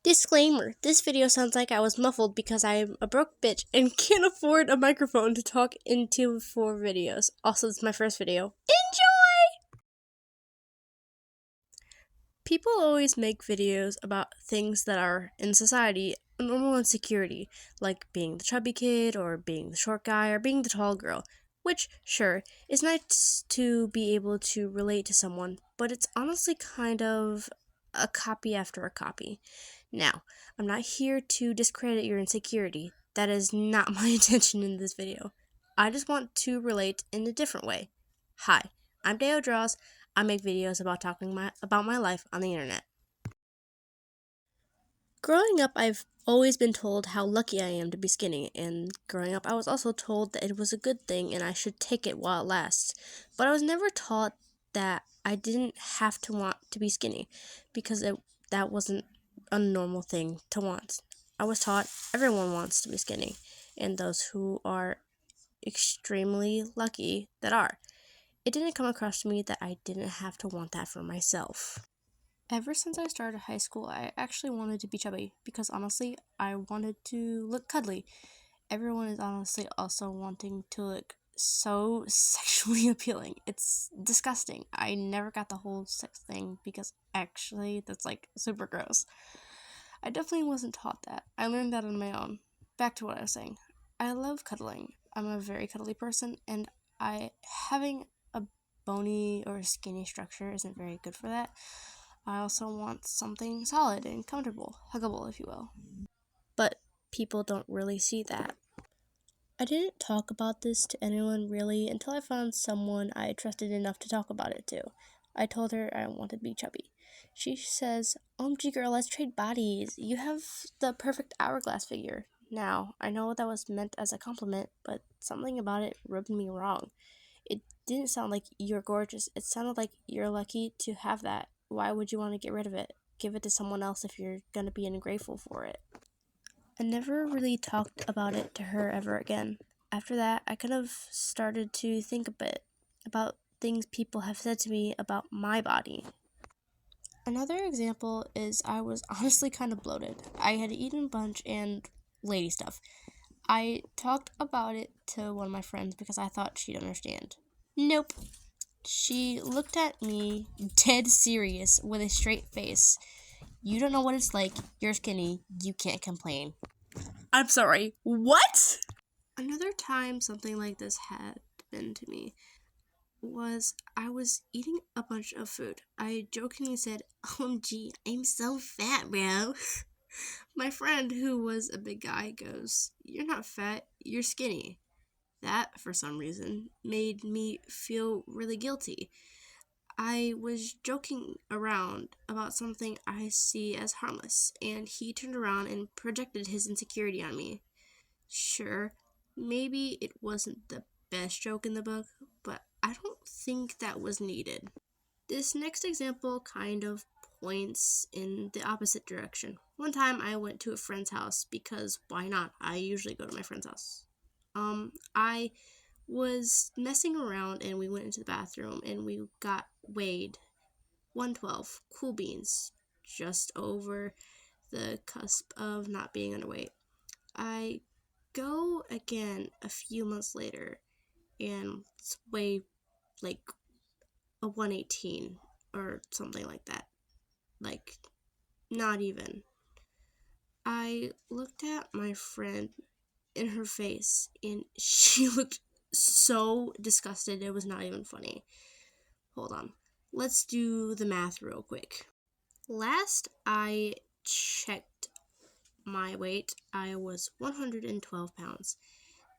Disclaimer, this video sounds like I was muffled because I am a broke bitch and can't afford a microphone to talk into for videos. Also, it's my first video. Enjoy! People always make videos about things that are, in society, a normal insecurity, like being the chubby kid, or being the short guy, or being the tall girl. Which, sure, is nice to be able to relate to someone, but it's honestly kind of a copy after a copy. Now, I'm not here to discredit your insecurity. That is not my intention in this video. I just want to relate in a different way. Hi, I'm Deo Draws. I make videos about talking about my life on the internet. Growing up, I've always been told how lucky I am to be skinny, and growing up, I was also told that it was a good thing and I should take it while it lasts. But I was never taught that I didn't have to want to be skinny, because that wasn't a normal thing to want. I was taught everyone wants to be skinny, and those who are extremely lucky that are. It didn't come across to me that I didn't have to want that for myself. Ever since I started high school, I actually wanted to be chubby because honestly, I wanted to look cuddly. Everyone is honestly also wanting to look so sexually appealing. It's disgusting. I never got the whole sex thing because actually that's like super gross. I definitely wasn't taught that. I learned that on my own. Back to what I was saying. I love cuddling. I'm a very cuddly person, and having a bony or skinny structure isn't very good for that. I also want something solid and comfortable, huggable if you will. But people don't really see that. I didn't talk about this to anyone really until I found someone I trusted enough to talk about it to. I told her I wanted to be chubby. She says, "OMG girl, let's trade bodies. You have the perfect hourglass figure." Now, I know that was meant as a compliment, but something about it rubbed me wrong. It didn't sound like you're gorgeous. It sounded like you're lucky to have that. Why would you want to get rid of it? Give it to someone else if you're gonna be ungrateful for it. I never really talked about it to her ever again. After that, I kind of started to think a bit about things people have said to me about my body. Another example is I was honestly kind of bloated. I had eaten a bunch and lady stuff. I talked about it to one of my friends because I thought she'd understand. Nope. She looked at me dead serious with a straight face. "You don't know what it's like. You're skinny. You can't complain." I'm sorry. What? Another time something like this happened to me was I was eating a bunch of food. I jokingly said, "OMG, I'm so fat, bro." My friend, who was a big guy, goes, "You're not fat, you're skinny." That, for some reason, made me feel really guilty. I was joking around about something I see as harmless, and he turned around and projected his insecurity on me. Sure, maybe it wasn't the best joke in the book, but I don't think that was needed. This next example kind of points in the opposite direction. One time I went to a friend's house because why not? I usually go to my friend's house. I was messing around and we went into the bathroom and we got weighed. 112, cool beans, just over the cusp of not being underweight. I go again a few months later and weigh like a 118 or something like that. Like, not even. I looked at my friend in her face and she looked so disgusted it was not even funny. Hold on. Let's do the math real quick. Last I checked my weight, I was 112 pounds.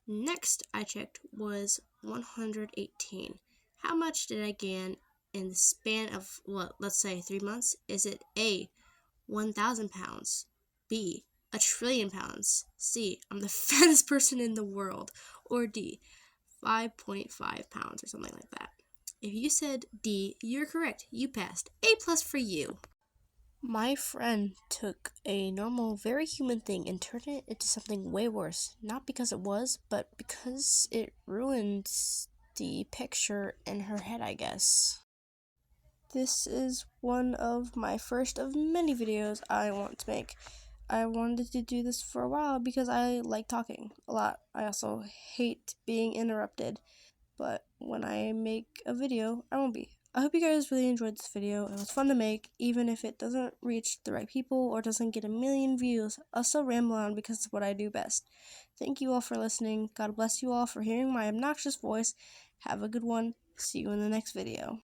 Next I checked was 118. How much did I gain in the span of, let's say 3 months? Is it A, 1,000 pounds, B, a trillion pounds, C, I'm the fattest person in the world, or D, 5.5 pounds or something like that? If you said D, you're correct. You passed. A+ for you. My friend took a normal, very human thing and turned it into something way worse. Not because it was, but because it ruined the picture in her head, I guess. This is one of my first of many videos I want to make. I wanted to do this for a while because I like talking a lot. I also hate being interrupted, but when I make a video, I won't be. I hope you guys really enjoyed this video. It was fun to make, even if it doesn't reach the right people or doesn't get a million views. I'll still ramble on because it's what I do best. Thank you all for listening. God bless you all for hearing my obnoxious voice. Have a good one. See you in the next video.